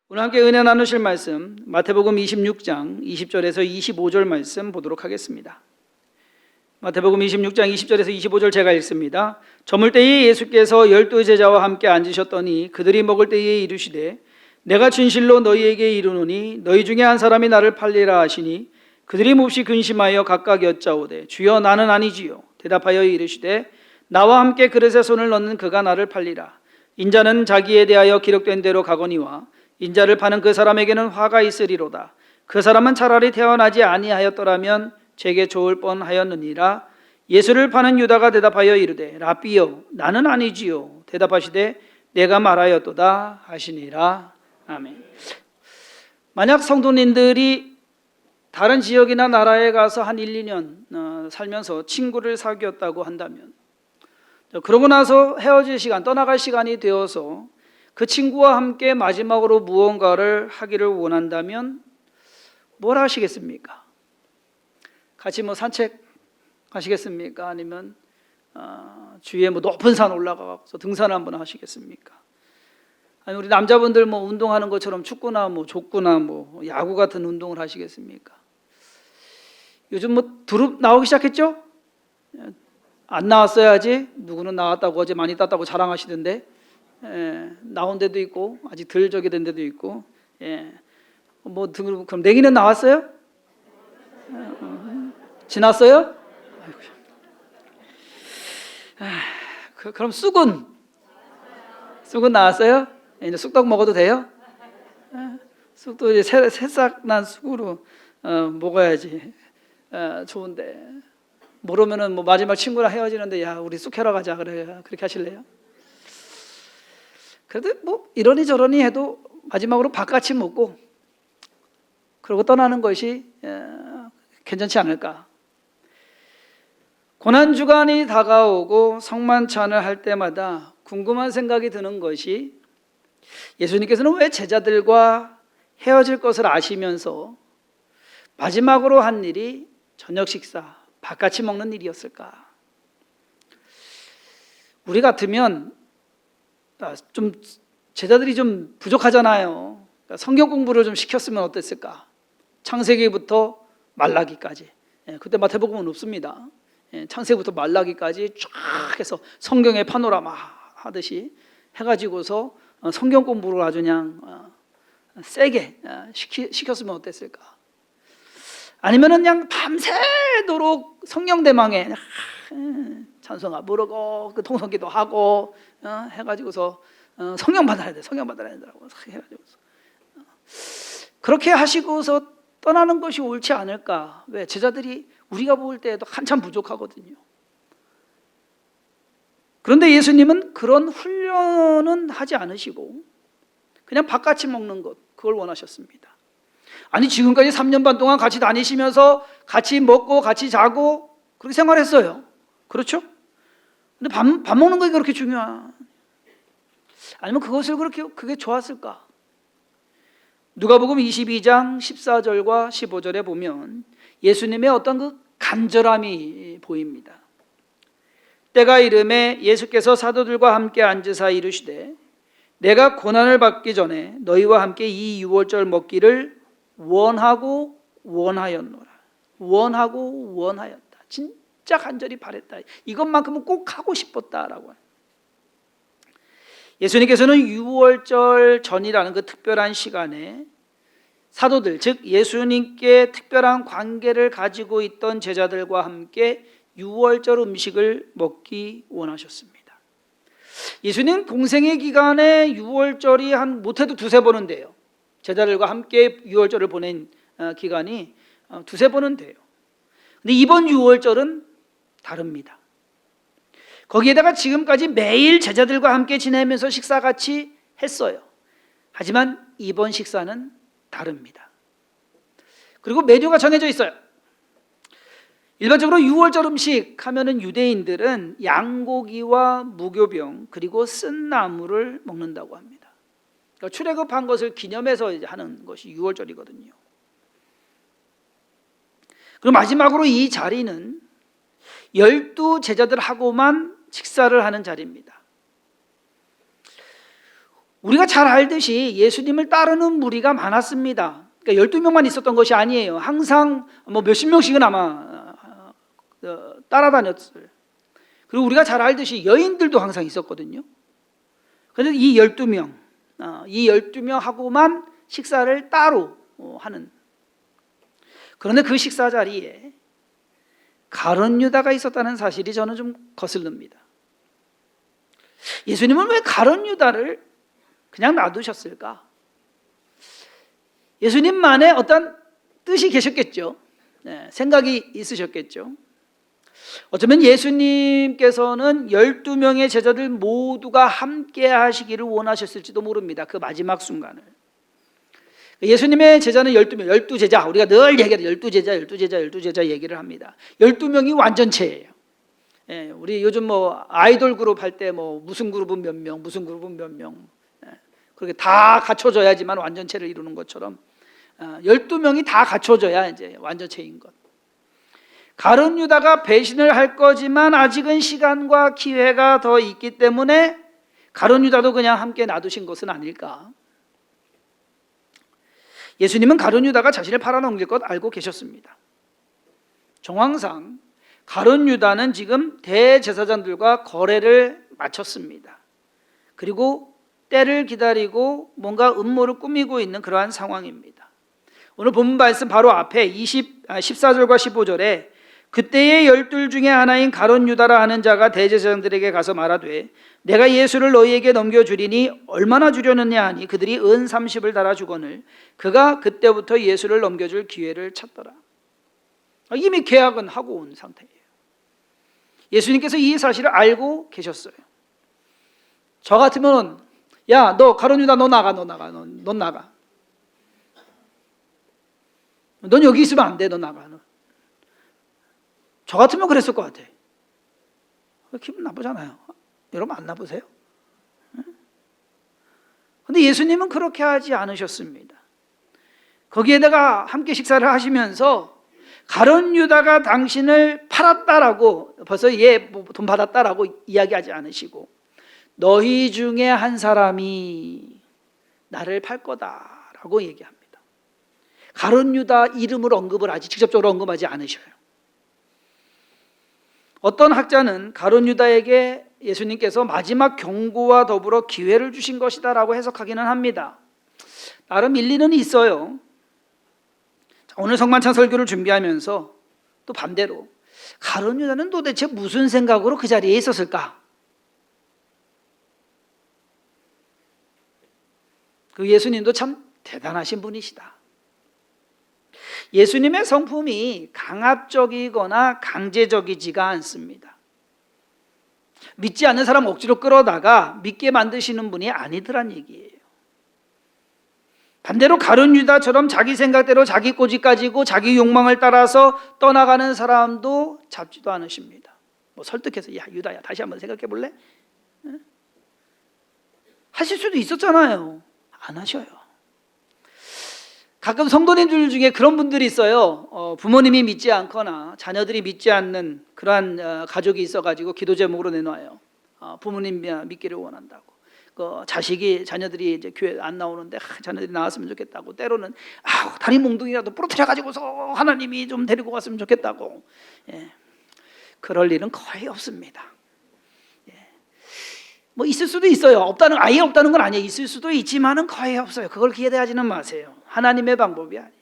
오늘 함께 은혜 나누실 말씀 마태복음 26장 20절에서 25절 말씀 보도록 하겠습니다. 마태복음 26장 20절에서 25절 제가 읽습니다. 저물 때에 예수께서 12 제자와 함께 앉으셨더니 그들이 먹을 때에 이르시되 내가 진실로 너희에게 이르노니 너희 중에 한 사람이 나를 팔리라 하시니 그들이 몹시 근심하여 각각 여짜오되 주여 나는 아니지요. 대답하여 이르시되 나와 함께 그릇에 손을 넣는 그가 나를 팔리라. 인자는 자기에 대하여 기록된 대로 가거니와 인자를 파는 그 사람에게는 화가 있으리로다. 그 사람은 차라리 태어나지 아니하였더라면 제게 좋을 뻔하였느니라. 예수를 파는 유다가 대답하여 이르되 라삐여 나는 아니지요. 대답하시되 내가 말하였도다 하시니라. 아멘. 만약 성도님들이 다른 지역이나 나라에 가서 한 1, 2년 살면서 친구를 사귀었다고 한다면, 그러고 나서 헤어질 시간, 떠나갈 시간이 되어서 그 친구와 함께 마지막으로 무언가를 하기를 원한다면 뭘 하시겠습니까? 같이 산책 가시겠습니까? 아니면 주위에 높은 산 올라가서 등산을 한번 하시겠습니까? 아니 우리 남자분들 운동하는 것처럼 축구나 족구나 야구 같은 운동을 하시겠습니까? 요즘 두릅 나오기 시작했죠? 안 나왔어야지. 누구는 나왔다고 어제 많이 땄다고 자랑하시던데. 나온 데도 있고 아직 덜 저기 된 데도 있고. 그럼 내기는 나왔어요? 지났어요? 그럼 쑥은 나왔어요? 이제 쑥떡 먹어도 돼요? 쑥도 이제 새싹 난 쑥으로 먹어야지 좋은데. 모르면은 마지막 친구랑 헤어지는데 야 우리 쑥 캐러 가자 그래. 그렇게 하실래요? 그래도 이러니 저러니 해도 마지막으로 밥같이 먹고 그러고 떠나는 것이 괜찮지 않을까. 고난주간이 다가오고 성만찬을 할 때마다 궁금한 생각이 드는 것이 예수님께서는 왜 제자들과 헤어질 것을 아시면서 마지막으로 한 일이 저녁 식사, 밥같이 먹는 일이었을까. 우리 같으면 좀 제자들이 좀 부족하잖아요. 성경 공부를 좀 시켰으면 어땠을까. 창세기부터 말라기까지. 그때 마태복음은 없습니다. 창세기부터 말라기까지 쫙 해서 성경의 파노라마 하듯이 해가지고서 성경 공부를 아주 그냥 세게 시켰으면 어땠을까. 아니면은 그냥 밤새도록 성령 대망에 찬송가 부르고 그 통성기도 하고 해가지고서 성령 받아야 된다고 해가지고서 그렇게 하시고서 떠나는 것이 옳지 않을까. 왜? 제자들이 우리가 볼 때에도 한참 부족하거든요. 그런데 예수님은 그런 훈련은 하지 않으시고 그냥 밥같이 먹는 것, 그걸 원하셨습니다. 아니 지금까지 3년 반 동안 같이 다니시면서 같이 먹고 같이 자고 그렇게 생활했어요. 그렇죠? 근데 밥 먹는 게 그렇게 중요한, 아니면 그게 좋았을까? 누가복음 22장 14절과 15절에 보면 예수님의 어떤 그 간절함이 보입니다. 때가 이르매 예수께서 사도들과 함께 앉으사 이르시되 내가 고난을 받기 전에 너희와 함께 이 유월절 먹기를 원하고 원하였노라. 원하고 원하였다. 진짜 간절히 바랬다. 이것만큼은 꼭 하고 싶었다라고. 예수님께서는 유월절 전이라는 그 특별한 시간에 사도들, 즉 예수님께 특별한 관계를 가지고 있던 제자들과 함께 유월절 음식을 먹기 원하셨습니다. 예수님 공생의 기간에 유월절이 못해도 두세 번은 돼요. 제자들과 함께 유월절을 보낸 기간이 두세 번은 돼요. 근데 이번 유월절은 다릅니다. 거기에다가 지금까지 매일 제자들과 함께 지내면서 식사같이 했어요. 하지만 이번 식사는 다릅니다. 그리고 메뉴가 정해져 있어요. 일반적으로 유월절 음식 하면은 유대인들은 양고기와 무교병 그리고 쓴 나물을 먹는다고 합니다. 그러니까 출애굽한 것을 기념해서 이제 하는 것이 유월절이거든요. 그리고 마지막으로 이 자리는 12 제자들하고만 식사를 하는 자리입니다. 우리가 잘 알듯이 예수님을 따르는 무리가 많았습니다. 그러니까 12명만 있었던 것이 아니에요. 항상 뭐 몇십 명씩은 아마 따라다녔어요. 그리고 우리가 잘 알듯이 여인들도 항상 있었거든요. 그래서 이 12명하고만 식사를 따로 하는. 그런데 그 식사 자리에 가룟 유다가 있었다는 사실이 저는 좀 거슬립니다. 예수님은 왜 가룟 유다를 그냥 놔두셨을까? 예수님만의 어떤 뜻이 계셨겠죠. 생각이 있으셨겠죠. 어쩌면 예수님께서는 12명의 제자들 모두가 함께 하시기를 원하셨을지도 모릅니다. 그 마지막 순간을. 예수님의 제자는 12명, 12제자. 우리가 늘 얘기하는 12제자 얘기를 합니다. 12명이 완전체예요. 우리 요즘 뭐 아이돌 그룹 할 때 뭐 무슨 그룹은 몇 명, 무슨 그룹은 몇 명. 그렇게 다 갖춰져야지만 완전체를 이루는 것처럼 12명이 다 갖춰져야 이제 완전체인 것. 가룟 유다가 배신을 할 거지만 아직은 시간과 기회가 더 있기 때문에 가룟 유다도 그냥 함께 놔두신 것은 아닐까. 예수님은 가룟 유다가 자신을 팔아넘길 것 알고 계셨습니다. 정황상 가룟 유다는 지금 대제사장들과 거래를 마쳤습니다. 그리고 때를 기다리고 뭔가 음모를 꾸미고 있는 그러한 상황입니다. 오늘 본문 말씀 바로 앞에 14절과 15절에 그때의 12 중에 하나인 가룟 유다라 하는 자가 대제사장들에게 가서 말하되 내가 예수를 너희에게 넘겨주리니 얼마나 주려느냐 하니 그들이 은 30을 달아주거늘 그가 그때부터 예수를 넘겨줄 기회를 찾더라. 이미 계약은 하고 온 상태예요. 예수님께서 이 사실을 알고 계셨어요. 저 같으면 야, 너 가룟 유다 너 나가. 넌 여기 있으면 안 돼. 너 나가. 저 같으면 그랬을 것 같아. 기분 나쁘잖아요. 여러분 안 나쁘세요? 그런데 예수님은 그렇게 하지 않으셨습니다. 거기에다가 함께 식사를 하시면서 가룟 유다가 당신을 팔았다라고 벌써 얘 돈 받았다라고 이야기하지 않으시고 너희 중에 한 사람이 나를 팔 거다라고 얘기합니다. 가룟 유다 이름을 언급을 하지 직접적으로 언급하지 않으셔요. 어떤 학자는 가룟 유다에게 예수님께서 마지막 경고와 더불어 기회를 주신 것이다라고 해석하기는 합니다. 나름 일리는 있어요. 오늘 성만찬 설교를 준비하면서 또 반대로 가룟 유다는 도대체 무슨 생각으로 그 자리에 있었을까? 그 예수님도 참 대단하신 분이시다. 예수님의 성품이 강압적이거나 강제적이지가 않습니다. 믿지 않는 사람 억지로 끌어다가 믿게 만드시는 분이 아니더란 얘기예요. 반대로 가룟 유다처럼 자기 생각대로 자기 꼬집 가지고 자기 욕망을 따라서 떠나가는 사람도 잡지도 않으십니다. 뭐 설득해서 야 유다야 다시 한번 생각해 볼래? 하실 수도 있었잖아요. 안 하셔요. 가끔 성도님들 중에 그런 분들이 있어요. 부모님이 믿지 않거나 자녀들이 믿지 않는 그러한 가족이 있어가지고 기도 제목으로 내놔요. 부모님 믿기를 원한다고. 자녀들이 이제 교회 안 나오는데 자녀들이 나왔으면 좋겠다고. 때로는 다리 몽둥이라도 부러뜨려 가지고서 하나님이 좀 데리고 갔으면 좋겠다고. 그럴 일은 거의 없습니다. 뭐 있을 수도 있어요. 아예 없다는 건 아니에요. 있을 수도 있지만은 거의 없어요. 그걸 기대하지는 마세요. 하나님의 방법이 아니에요.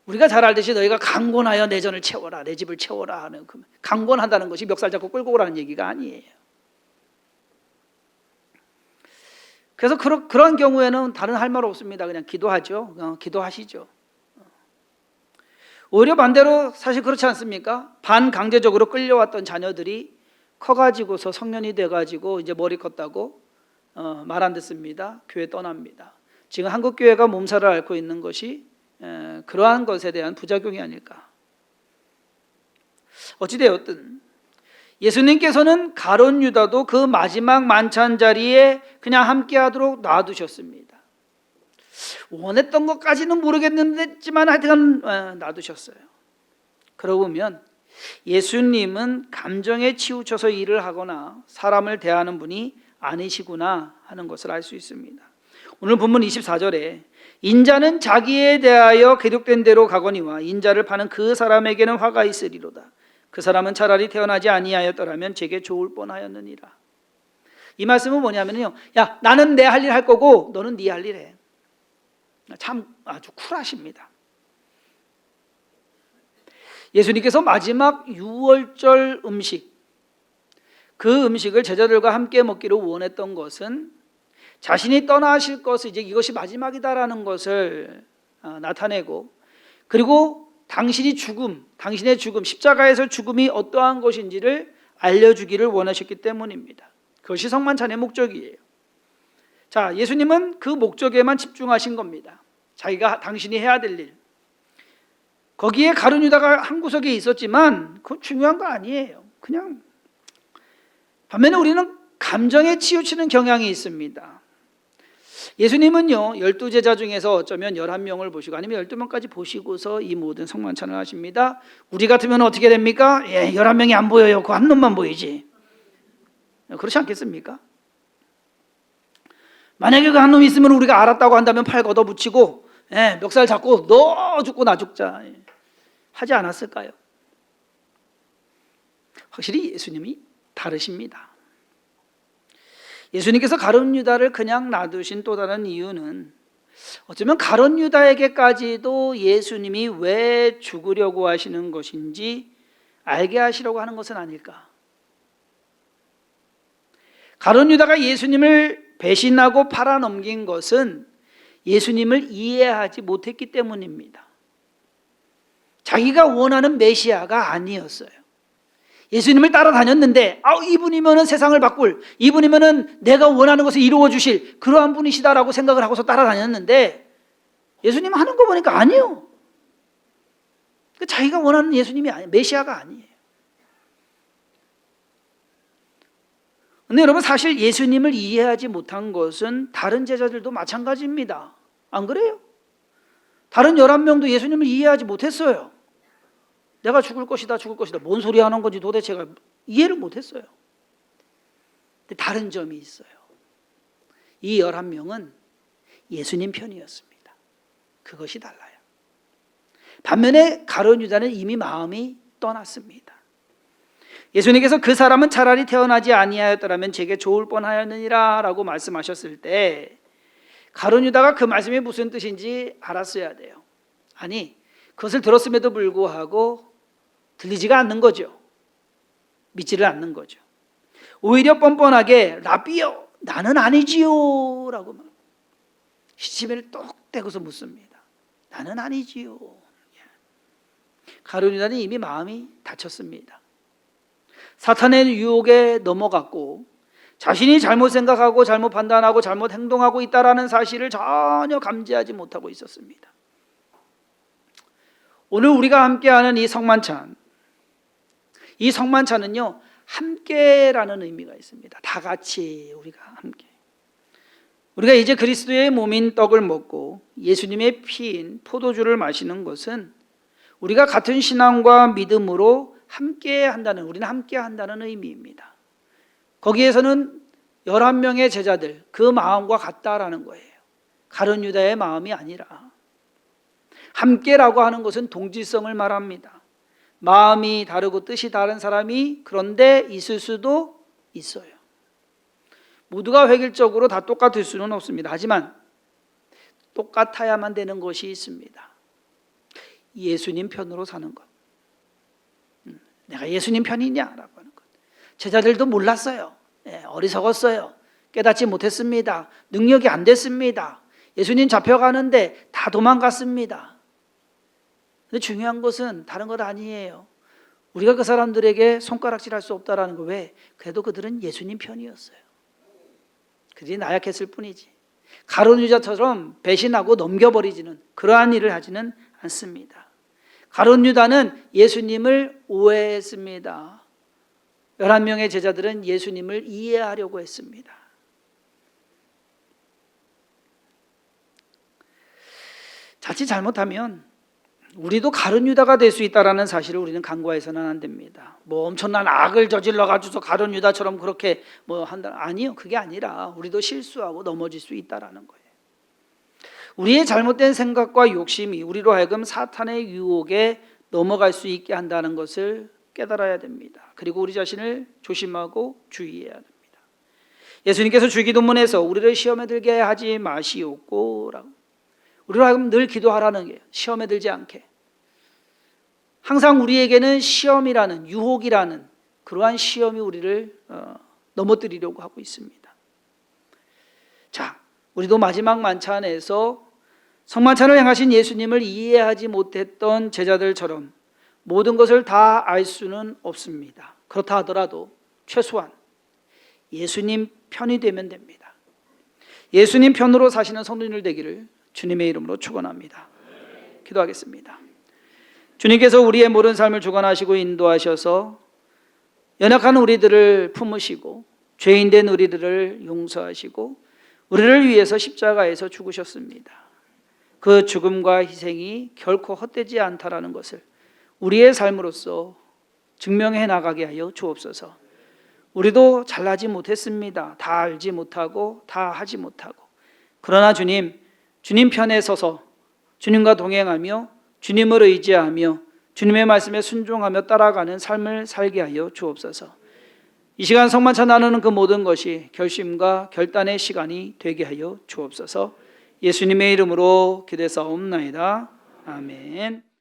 우리가 잘 알듯이 너희가 강권하여 내 전을 채워라, 내 집을 채워라 하는 강권한다는 것이 멱살 잡고 끌고 오라는 얘기가 아니에요. 그래서 그런 경우에는 다른 할 말 없습니다. 그냥 기도하죠. 기도하시죠. 오히려 반대로 사실 그렇지 않습니까? 반강제적으로 끌려왔던 자녀들이 커가지고서 성년이 돼가지고 이제 머리 컸다고 말 안 듣습니다. 교회 떠납니다. 지금 한국 교회가 몸살을 앓고 있는 것이 그러한 것에 대한 부작용이 아닐까. 어찌되었든 예수님께서는 가룟 유다도 그 마지막 만찬 자리에 그냥 함께하도록 놔두셨습니다. 원했던 것까지는 모르겠는데지만 하여튼 놔두셨어요. 그러고 보면 예수님은 감정에 치우쳐서 일을 하거나 사람을 대하는 분이 아니시구나 하는 것을 알 수 있습니다. 오늘 본문 24절에 인자는 자기에 대하여 기록된 대로 가거니와 인자를 파는 그 사람에게는 화가 있으리로다. 그 사람은 차라리 태어나지 아니하였더라면 제게 좋을 뻔하였느니라. 이 말씀은 뭐냐면요, 야, 나는 내 할 일 할 거고 너는 네 할 일 해. 참 아주 쿨하십니다. 예수님께서 마지막 유월절 음식, 그 음식을 제자들과 함께 먹기로 원했던 것은 자신이 떠나실 것을, 이제 이것이 마지막이다라는 것을 나타내고, 그리고 당신의 죽음, 십자가에서 죽음이 어떠한 것인지를 알려주기를 원하셨기 때문입니다. 그것이 성만찬의 목적이에요. 자, 예수님은 그 목적에만 집중하신 겁니다. 자기가 당신이 해야 될 일. 거기에 가룟 유다가 한 구석에 있었지만 그건 중요한 거 아니에요. 그냥 반면에 우리는 감정에 치우치는 경향이 있습니다. 예수님은요 12제자 중에서 어쩌면 11명을 보시고 아니면 12명까지 보시고서 이 모든 성만찬을 하십니다. 우리 같으면 어떻게 됩니까? 11명이 안 보여요. 그 한 놈만 보이지. 그렇지 않겠습니까? 만약에 그 한 놈이 있으면 우리가 알았다고 한다면 팔 걷어붙이고 멱살 잡고 너 죽고 나 죽자 하지 않았을까요? 확실히 예수님이 다르십니다. 예수님께서 가룟 유다를 그냥 놔두신 또 다른 이유는 어쩌면 가룟 유다에게까지도 예수님이 왜 죽으려고 하시는 것인지 알게 하시려고 하는 것은 아닐까. 가룟 유다가 예수님을 배신하고 팔아넘긴 것은 예수님을 이해하지 못했기 때문입니다. 자기가 원하는 메시아가 아니었어요. 예수님을 따라다녔는데 이분이면 세상을 바꿀, 이분이면 내가 원하는 것을 이루어 주실 그러한 분이시다라고 생각을 하고서 따라다녔는데 예수님 하는 거 보니까 아니요. 자기가 원하는 예수님이 아니에요. 메시아가 아니에요. 근데 여러분, 사실 예수님을 이해하지 못한 것은 다른 제자들도 마찬가지입니다. 안 그래요? 다른 11명도 예수님을 이해하지 못했어요. 내가 죽을 것이다. 뭔 소리 하는 건지 도대체가 이해를 못했어요. 근데 다른 점이 있어요. 이 11명은 예수님 편이었습니다. 그것이 달라요. 반면에 가룟 유다는 이미 마음이 떠났습니다. 예수님께서 그 사람은 차라리 태어나지 아니하였더라면 제게 좋을 뻔하였느니라 라고 말씀하셨을 때 가룟 유다가 그 말씀이 무슨 뜻인지 알았어야 돼요. 아니, 그것을 들었음에도 불구하고 들리지가 않는 거죠. 믿지를 않는 거죠. 오히려 뻔뻔하게 라비요, 나는 아니지요 라고 시치미를 똑 떼고서 묻습니다. 나는 아니지요. 가룟 유다는 이미 마음이 닫혔습니다. 사탄의 유혹에 넘어갔고 자신이 잘못 생각하고 잘못 판단하고 잘못 행동하고 있다라는 사실을 전혀 감지하지 못하고 있었습니다. 오늘 우리가 함께하는 이 성만찬은요 함께라는 의미가 있습니다. 다 같이 우리가 함께. 우리가 이제 그리스도의 몸인 떡을 먹고 예수님의 피인 포도주를 마시는 것은 우리가 같은 신앙과 믿음으로 우리는 함께 한다는 의미입니다. 거기에서는 11명의 제자들 그 마음과 같다라는 거예요. 가룟 유다의 마음이 아니라. 함께라고 하는 것은 동질성을 말합니다. 마음이 다르고 뜻이 다른 사람이 그런데 있을 수도 있어요. 모두가 획일적으로 다 똑같을 수는 없습니다. 하지만 똑같아야만 되는 것이 있습니다. 예수님 편으로 사는 것. 내가 예수님 편이냐라고 하는 것. 제자들도 몰랐어요. 어리석었어요. 깨닫지 못했습니다. 능력이 안 됐습니다. 예수님 잡혀가는데 다 도망갔습니다. 근데 중요한 것은 다른 것 아니에요. 우리가 그 사람들에게 손가락질할 수 없다라는 거. 왜? 그래도 그들은 예수님 편이었어요. 그들이 나약했을 뿐이지. 가룟 유다처럼 배신하고 넘겨버리지는 그러한 일을 하지는 않습니다. 가룟 유다는 예수님을 오해했습니다. 11명의 제자들은 예수님을 이해하려고 했습니다. 자칫 잘못하면 우리도 가룟 유다가 될 수 있다라는 사실을 우리는 간과해서는 안 됩니다. 뭐 엄청난 악을 저질러 가지고서 가룟 유다처럼 그렇게 뭐 한다, 아니요. 그게 아니라 우리도 실수하고 넘어질 수 있다라는 거예요. 우리의 잘못된 생각과 욕심이 우리로 하여금 사탄의 유혹에 넘어갈 수 있게 한다는 것을 깨달아야 됩니다. 그리고 우리 자신을 조심하고 주의해야 됩니다. 예수님께서 주기도문에서 우리를 시험에 들게 하지 마시옵고라고, 우리로 하여금 늘 기도하라는 게 시험에 들지 않게. 항상 우리에게는 시험이라는, 유혹이라는 그러한 시험이 우리를 넘어뜨리려고 하고 있습니다. 자, 우리도 마지막 만찬에서 성만찬을 행하신 예수님을 이해하지 못했던 제자들처럼 모든 것을 다 알 수는 없습니다. 그렇다 하더라도 최소한 예수님 편이 되면 됩니다. 예수님 편으로 사시는 성도님들 되기를 주님의 이름으로 축원합니다. 기도하겠습니다. 주님께서 우리의 모든 삶을 주관하시고 인도하셔서 연약한 우리들을 품으시고 죄인된 우리들을 용서하시고 우리를 위해서 십자가에서 죽으셨습니다. 그 죽음과 희생이 결코 헛되지 않다라는 것을 우리의 삶으로서 증명해 나가게 하여 주옵소서. 우리도 잘나지 못했습니다. 다 알지 못하고 다 하지 못하고. 그러나 주님 편에 서서 주님과 동행하며 주님을 의지하며 주님의 말씀에 순종하며 따라가는 삶을 살게 하여 주옵소서. 이 시간 성만찬 나누는 그 모든 것이 결심과 결단의 시간이 되게 하여 주옵소서. 예수님의 이름으로 기도사옵나이다. 아멘.